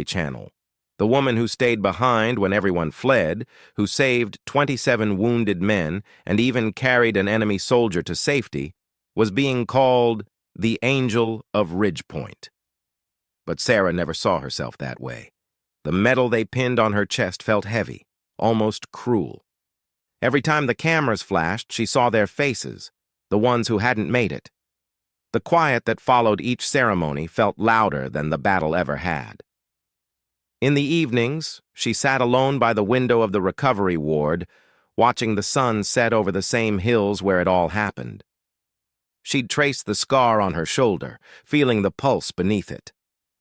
channel. The woman who stayed behind when everyone fled, who saved 27 wounded men and even carried an enemy soldier to safety, was being called the Angel of Ridgepoint. But Sarah never saw herself that way. The metal they pinned on her chest felt heavy, almost cruel. Every time the cameras flashed, she saw their faces, the ones who hadn't made it. The quiet that followed each ceremony felt louder than the battle ever had. In the evenings, she sat alone by the window of the recovery ward, watching the sun set over the same hills where it all happened. She'd trace the scar on her shoulder, feeling the pulse beneath it.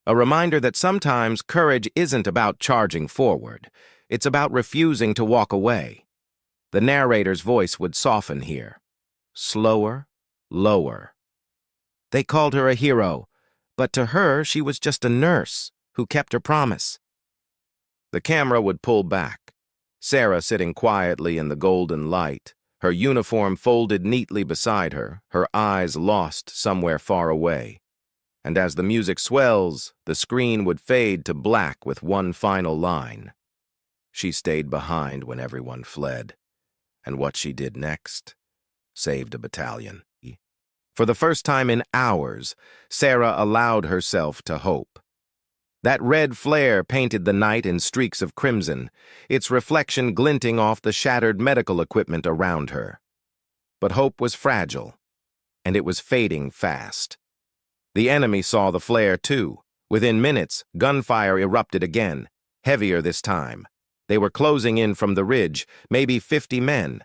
A reminder that sometimes courage isn't about charging forward. It's about refusing to walk away. The narrator's voice would soften here. Slower, lower. They called her a hero, but to her she was just a nurse who kept her promise. The camera would pull back, Sarah sitting quietly in the golden light, her uniform folded neatly beside her, her eyes lost somewhere far away. And as the music swells, the screen would fade to black with one final line. She stayed behind when everyone fled, and what she did next saved a battalion. For the first time in hours, Sarah allowed herself to hope. That red flare painted the night in streaks of crimson, its reflection glinting off the shattered medical equipment around her. But hope was fragile, and it was fading fast. The enemy saw the flare too. Within minutes, gunfire erupted again, heavier this time. They were closing in from the ridge, maybe 50 men.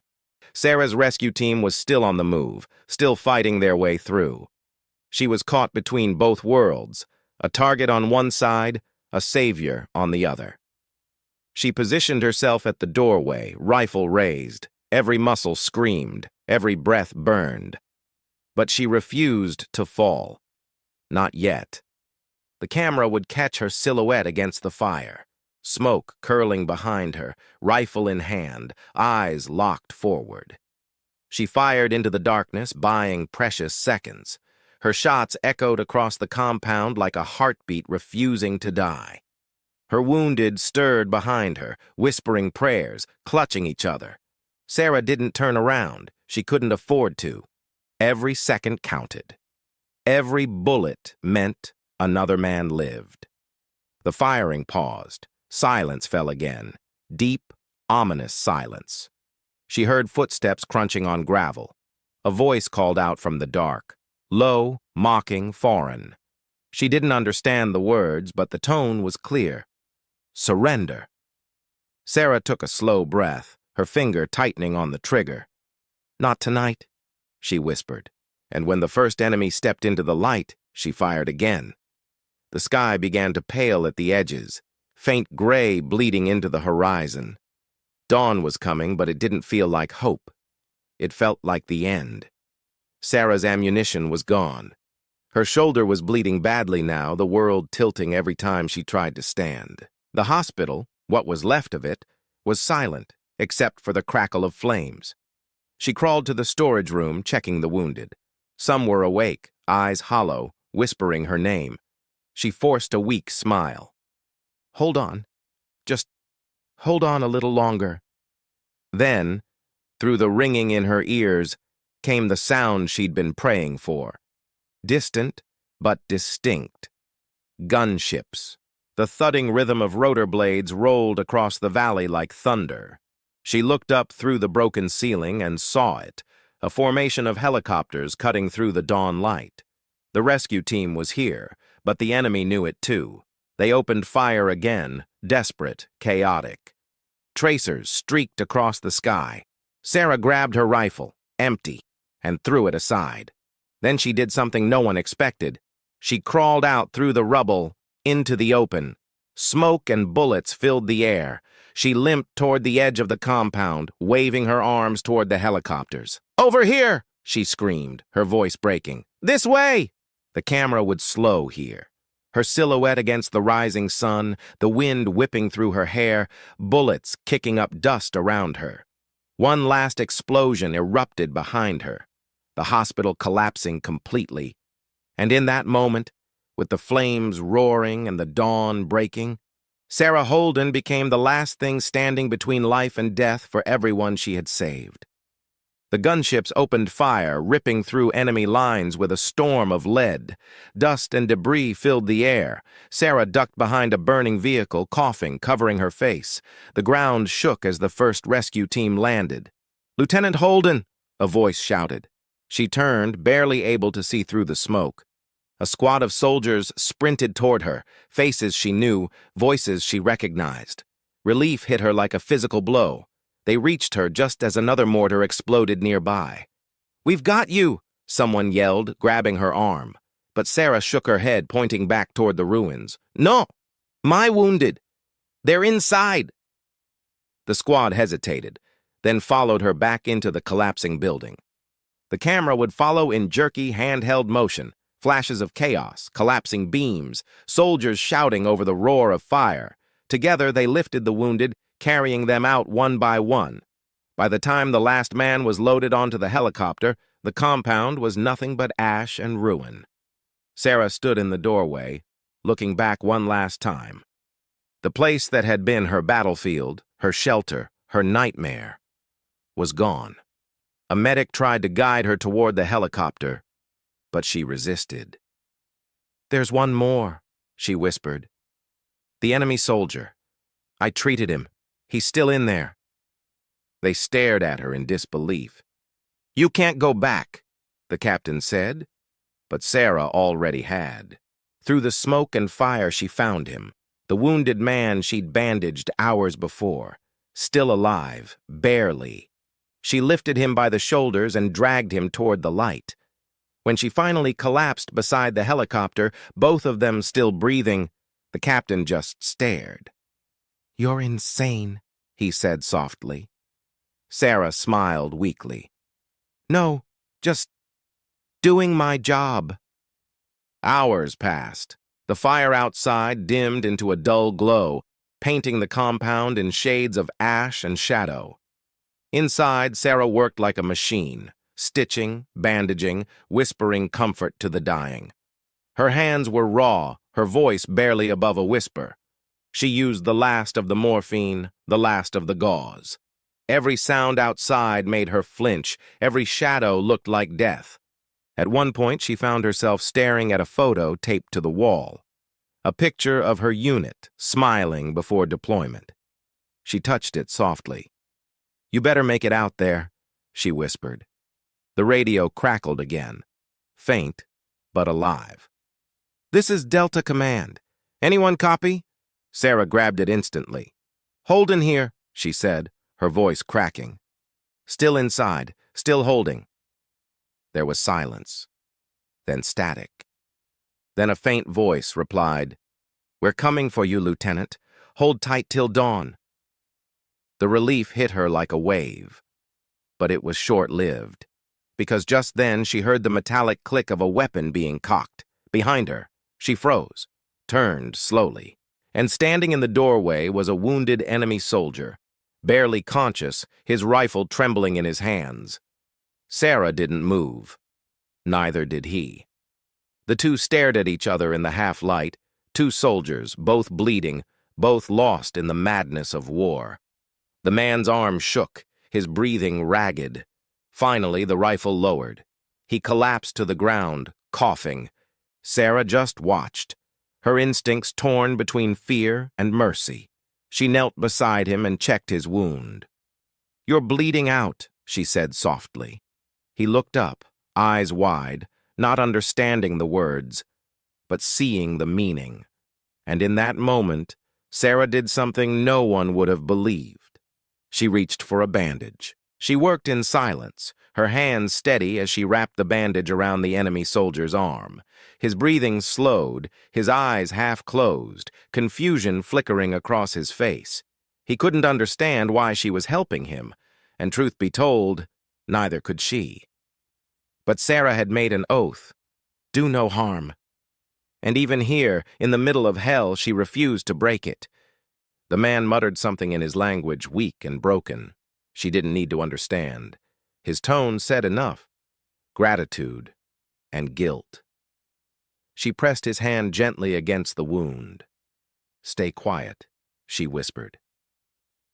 Sarah's rescue team was still on the move, still fighting their way through. She was caught between both worlds, a target on one side, a savior on the other. She positioned herself at the doorway, rifle raised. Every muscle screamed, every breath burned. But she refused to fall. Not yet. The camera would catch her silhouette against the fire, smoke curling behind her, rifle in hand, eyes locked forward. She fired into the darkness, buying precious seconds. Her shots echoed across the compound like a heartbeat refusing to die. Her wounded stirred behind her, whispering prayers, clutching each other. Sarah didn't turn around. She couldn't afford to. Every second counted. Every bullet meant another man lived. The firing paused. Silence fell again. Deep, ominous silence. She heard footsteps crunching on gravel. A voice called out from the dark. Low, mocking, foreign. She didn't understand the words, but the tone was clear. Surrender. Sarah took a slow breath, her finger tightening on the trigger. Not tonight, she whispered, and when the first enemy stepped into the light, she fired again. The sky began to pale at the edges, faint gray bleeding into the horizon. Dawn was coming, but it didn't feel like hope. It felt like the end. Sarah's ammunition was gone. Her shoulder was bleeding badly now, the world tilting every time she tried to stand. The hospital, what was left of it, was silent, except for the crackle of flames. She crawled to the storage room, checking the wounded. Some were awake, eyes hollow, whispering her name. She forced a weak smile. Hold on. Just hold on a little longer. Then, through the ringing in her ears, came the sound she'd been praying for. Distant, but distinct. Gunships. The thudding rhythm of rotor blades rolled across the valley like thunder. She looked up through the broken ceiling and saw it, a formation of helicopters cutting through the dawn light. The rescue team was here, but the enemy knew it too. They opened fire again, desperate, chaotic. Tracers streaked across the sky. Sarah grabbed her rifle, empty, and threw it aside. Then she did something no one expected. She crawled out through the rubble, into the open. Smoke and bullets filled the air. She limped toward the edge of the compound, waving her arms toward the helicopters. "Over here!" she screamed, her voice breaking. "This way!" The camera would slow here. Her silhouette against the rising sun, the wind whipping through her hair, bullets kicking up dust around her. One last explosion erupted behind her, the hospital collapsing completely. And in that moment, with the flames roaring and the dawn breaking, Sarah Holden became the last thing standing between life and death for everyone she had saved. The gunships opened fire, ripping through enemy lines with a storm of lead. Dust and debris filled the air. Sarah ducked behind a burning vehicle, coughing, covering her face. The ground shook as the first rescue team landed. "Lieutenant Holden!" a voice shouted. She turned, barely able to see through the smoke. A squad of soldiers sprinted toward her, faces she knew, voices she recognized. Relief hit her like a physical blow. They reached her just as another mortar exploded nearby. "We've got you!" someone yelled, grabbing her arm. But Sarah shook her head, pointing back toward the ruins. "No! My wounded! They're inside!" The squad hesitated, then followed her back into the collapsing building. The camera would follow in jerky, handheld motion. Flashes of chaos, collapsing beams, soldiers shouting over the roar of fire. Together, they lifted the wounded, carrying them out one by one. By the time the last man was loaded onto the helicopter, the compound was nothing but ash and ruin. Sarah stood in the doorway, looking back one last time. The place that had been her battlefield, her shelter, her nightmare, was gone. A medic tried to guide her toward the helicopter, but she resisted. "There's one more," she whispered. "The enemy soldier. I treated him. He's still in there." They stared at her in disbelief. "You can't go back," the captain said, but Sarah already had. Through the smoke and fire she found him, the wounded man she'd bandaged hours before, still alive, barely. She lifted him by the shoulders and dragged him toward the light. When she finally collapsed beside the helicopter, both of them still breathing, the captain just stared. "You're insane," he said softly. Sarah smiled weakly. "No, just doing my job." Hours passed. The fire outside dimmed into a dull glow, painting the compound in shades of ash and shadow. Inside, Sarah worked like a machine, stitching, bandaging, whispering comfort to the dying. Her hands were raw, her voice barely above a whisper. She used the last of the morphine, the last of the gauze. Every sound outside made her flinch, every shadow looked like death. At one point, she found herself staring at a photo taped to the wall, a picture of her unit, smiling before deployment. She touched it softly. "You better make it out there," she whispered. The radio crackled again, faint but alive. "This is Delta Command. Anyone copy?" Sarah grabbed it instantly. "Holden here," she said, her voice cracking. "Still inside, still holding." There was silence, then static. Then a faint voice replied, "We're coming for you, Lieutenant. Hold tight till dawn." The relief hit her like a wave, but it was short-lived, because just then she heard the metallic click of a weapon being cocked. Behind her, she froze, turned slowly, and standing in the doorway was a wounded enemy soldier, barely conscious, his rifle trembling in his hands. Sarah didn't move. Neither did he. The two stared at each other in the half-light, two soldiers, both bleeding, both lost in the madness of war. The man's arm shook, his breathing ragged. Finally, the rifle lowered. He collapsed to the ground, coughing. Sarah just watched, her instincts torn between fear and mercy. She knelt beside him and checked his wound. "You're bleeding out," she said softly. He looked up, eyes wide, not understanding the words, but seeing the meaning. And in that moment, Sarah did something no one would have believed. She reached for a bandage. She worked in silence, her hands steady as she wrapped the bandage around the enemy soldier's arm. His breathing slowed, his eyes half closed, confusion flickering across his face. He couldn't understand why she was helping him, and truth be told, neither could she. But Sarah had made an oath, do no harm. And even here, in the middle of hell, she refused to break it. The man muttered something in his language, weak and broken. She didn't need to understand. His tone said enough. Gratitude and guilt. She pressed his hand gently against the wound. "Stay quiet," she whispered.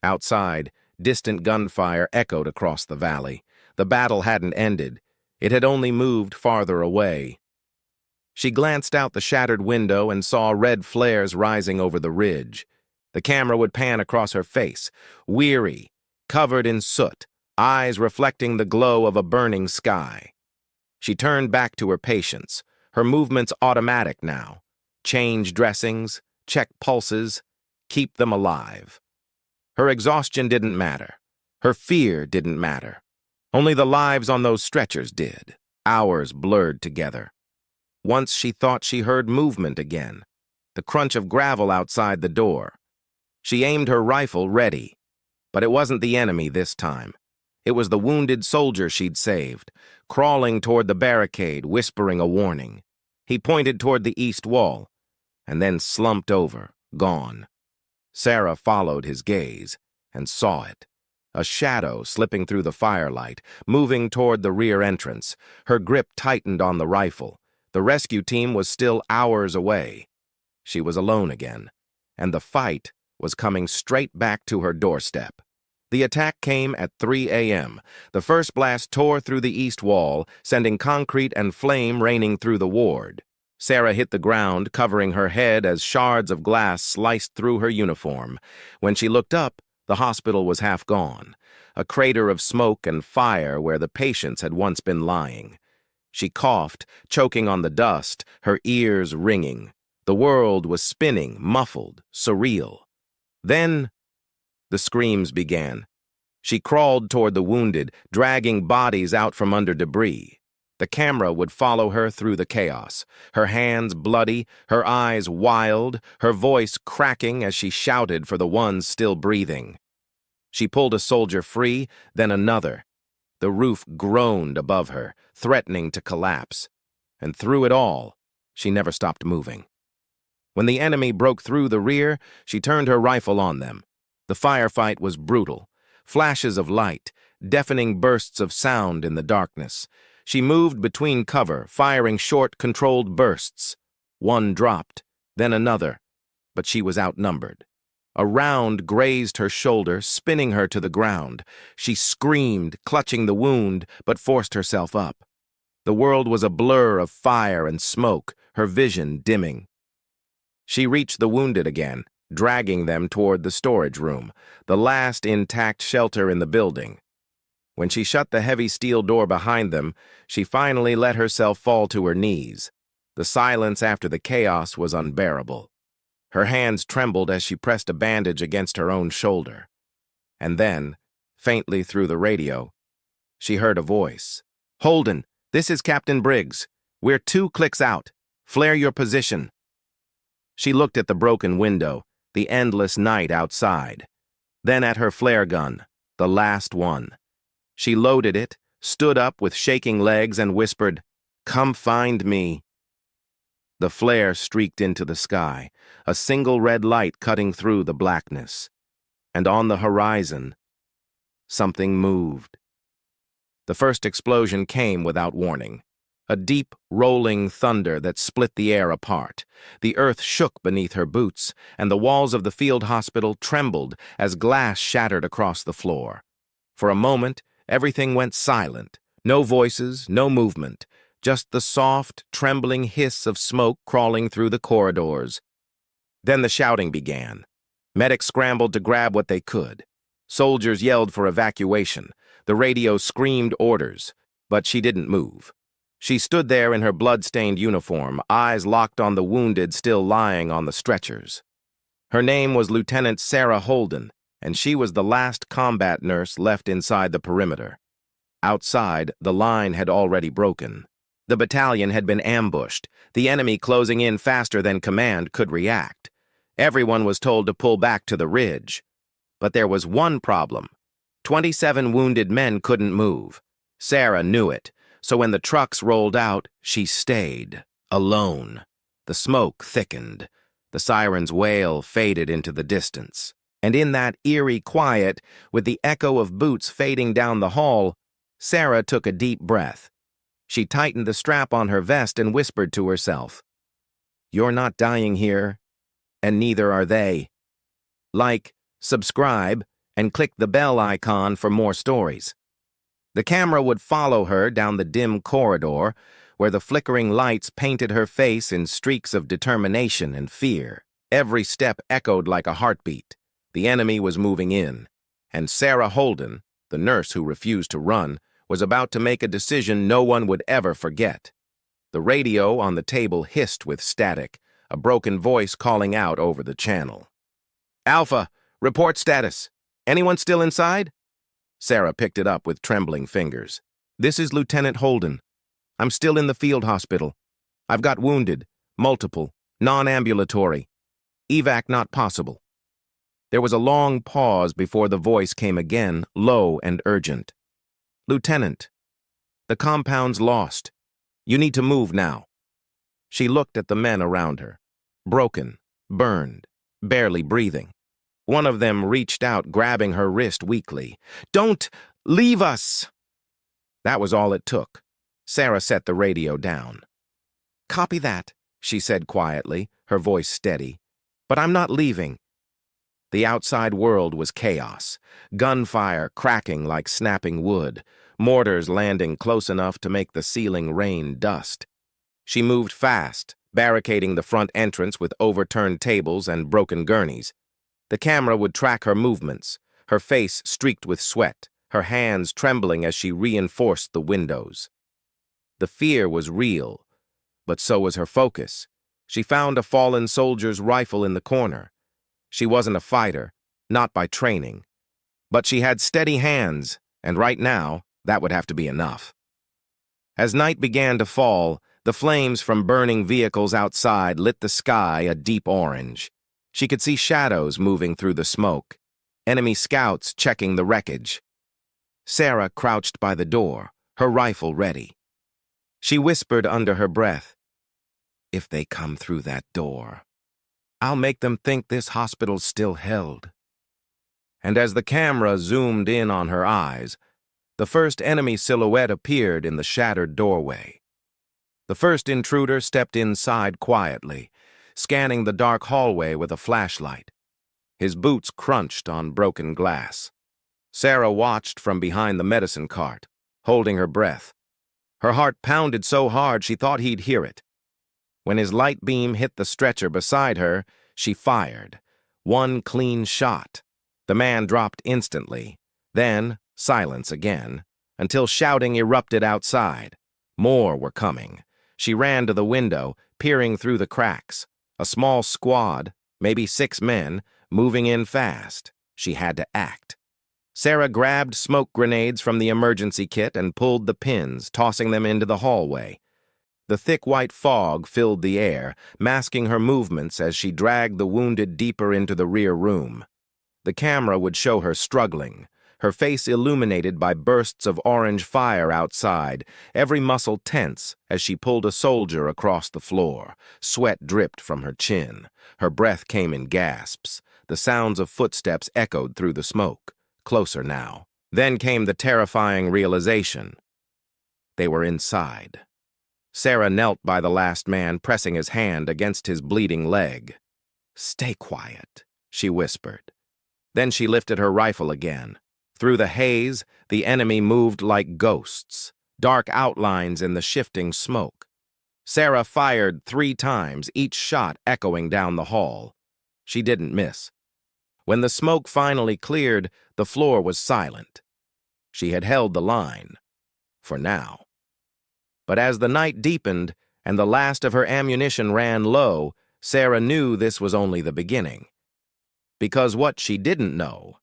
Outside, distant gunfire echoed across the valley. The battle hadn't ended. It had only moved farther away. She glanced out the shattered window and saw red flares rising over the ridge. The camera would pan across her face, weary, covered in soot, eyes reflecting the glow of a burning sky. She turned back to her patients, her movements automatic now. Change dressings, check pulses, keep them alive. Her exhaustion didn't matter. Her fear didn't matter. Only the lives on those stretchers did. Hours blurred together. Once she thought she heard movement again, the crunch of gravel outside the door. She aimed her rifle ready, but it wasn't the enemy this time. It was the wounded soldier she'd saved, crawling toward the barricade, whispering a warning. He pointed toward the east wall, and then slumped over, gone. Sarah followed his gaze and saw it. A shadow slipping through the firelight, moving toward the rear entrance. Her grip tightened on the rifle. The rescue team was still hours away. She was alone again, and the fight was coming straight back to her doorstep. The attack came at 3 a.m. The first blast tore through the east wall, sending concrete and flame raining through the ward. Sarah hit the ground, covering her head as shards of glass sliced through her uniform. When she looked up, the hospital was half gone, a crater of smoke and fire where the patients had once been lying. She coughed, choking on the dust, her ears ringing. The world was spinning, muffled, surreal. Then the screams began. She crawled toward the wounded, dragging bodies out from under debris. The camera would follow her through the chaos, her hands bloody, her eyes wild, her voice cracking as she shouted for the ones still breathing. She pulled a soldier free, then another. The roof groaned above her, threatening to collapse. And through it all, she never stopped moving. When the enemy broke through the rear, she turned her rifle on them. The firefight was brutal. Flashes of light, deafening bursts of sound in the darkness. She moved between cover, firing short, controlled bursts. One dropped, then another, but she was outnumbered. A round grazed her shoulder, spinning her to the ground. She screamed, clutching the wound, but forced herself up. The world was a blur of fire and smoke, her vision dimming. She reached the wounded again, dragging them toward the storage room, the last intact shelter in the building. When she shut the heavy steel door behind them, she finally let herself fall to her knees. The silence after the chaos was unbearable. Her hands trembled as she pressed a bandage against her own shoulder. And then, faintly through the radio, she heard a voice. "Holden, this is Captain Briggs. We're 2 clicks out. Flare your position." She looked at the broken window, the endless night outside. Then at her flare gun, the last one. She loaded it, stood up with shaking legs, and whispered, "Come find me." The flare streaked into the sky, a single red light cutting through the blackness. And on the horizon, something moved. The first explosion came without warning. A deep, rolling thunder that split the air apart. The earth shook beneath her boots, and the walls of the field hospital trembled as glass shattered across the floor. For a moment, everything went silent. No voices, no movement. Just the soft, trembling hiss of smoke crawling through the corridors. Then the shouting began. Medics scrambled to grab what they could. Soldiers yelled for evacuation. The radio screamed orders, but she didn't move. She stood there in her blood-stained uniform, eyes locked on the wounded still lying on the stretchers. Her name was Lieutenant Sarah Holden, and she was the last combat nurse left inside the perimeter. Outside, the line had already broken. The battalion had been ambushed, the enemy closing in faster than command could react. Everyone was told to pull back to the ridge. But there was one problem. 27 wounded men couldn't move. Sarah knew it, so when the trucks rolled out, she stayed, alone. The smoke thickened. The siren's wail faded into the distance. And in that eerie quiet, with the echo of boots fading down the hall, Sarah took a deep breath. She tightened the strap on her vest and whispered to herself, "You're not dying here, and neither are they." Like, subscribe, and click the bell icon for more stories. The camera would follow her down the dim corridor, where the flickering lights painted her face in streaks of determination and fear. Every step echoed like a heartbeat. The enemy was moving in, and Sarah Holden, the nurse who refused to run, was about to make a decision no one would ever forget. The radio on the table hissed with static, a broken voice calling out over the channel. "Alpha, report status. Anyone still inside?" Sarah picked it up with trembling fingers. "This is Lieutenant Holden. I'm still in the field hospital. I've got wounded, multiple, non-ambulatory. Evac not possible." There was a long pause before the voice came again, low and urgent. "Lieutenant, the compound's lost. You need to move now." She looked at the men around her. Broken, burned, barely breathing. One of them reached out, grabbing her wrist weakly. "Don't leave us!" That was all it took. Sarah set the radio down. "Copy that," she said quietly, her voice steady. "But I'm not leaving." The outside world was chaos. Gunfire cracking like snapping wood. Mortars landing close enough to make the ceiling rain dust. She moved fast, barricading the front entrance with overturned tables and broken gurneys. The camera would track her movements, her face streaked with sweat, her hands trembling as she reinforced the windows. The fear was real, but so was her focus. She found a fallen soldier's rifle in the corner. She wasn't a fighter, not by training. But she had steady hands, and right now, that would have to be enough. As night began to fall, the flames from burning vehicles outside lit the sky a deep orange. She could see shadows moving through the smoke, enemy scouts checking the wreckage. Sarah crouched by the door, her rifle ready. She whispered under her breath, "If they come through that door, I'll make them think this hospital's still held." And as the camera zoomed in on her eyes, the first enemy silhouette appeared in the shattered doorway. The first intruder stepped inside quietly, scanning the dark hallway with a flashlight. His boots crunched on broken glass. Sarah watched from behind the medicine cart, holding her breath. Her heart pounded so hard she thought he'd hear it. When his light beam hit the stretcher beside her, she fired. One clean shot. The man dropped instantly. Then, silence again, until shouting erupted outside. More were coming. She ran to the window, peering through the cracks. A small squad, maybe 6 men, moving in fast. She had to act. Sarah grabbed smoke grenades from the emergency kit and pulled the pins, tossing them into the hallway. The thick white fog filled the air, masking her movements as she dragged the wounded deeper into the rear room. The camera would show her struggling, her face illuminated by bursts of orange fire outside, every muscle tense as she pulled a soldier across the floor. Sweat dripped from her chin. Her breath came in gasps. The sounds of footsteps echoed through the smoke. Closer now. Then came the terrifying realization. They were inside. Sarah knelt by the last man, pressing his hand against his bleeding leg. "Stay quiet," she whispered. Then she lifted her rifle again. Through the haze, the enemy moved like ghosts, dark outlines in the shifting smoke. Sarah fired 3 times, each shot echoing down the hall. She didn't miss. When the smoke finally cleared, the floor was silent. She had held the line. For now. But as the night deepened and the last of her ammunition ran low, Sarah knew this was only the beginning. Because what she didn't know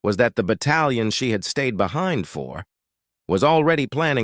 was that the battalion she had stayed behind for was already planning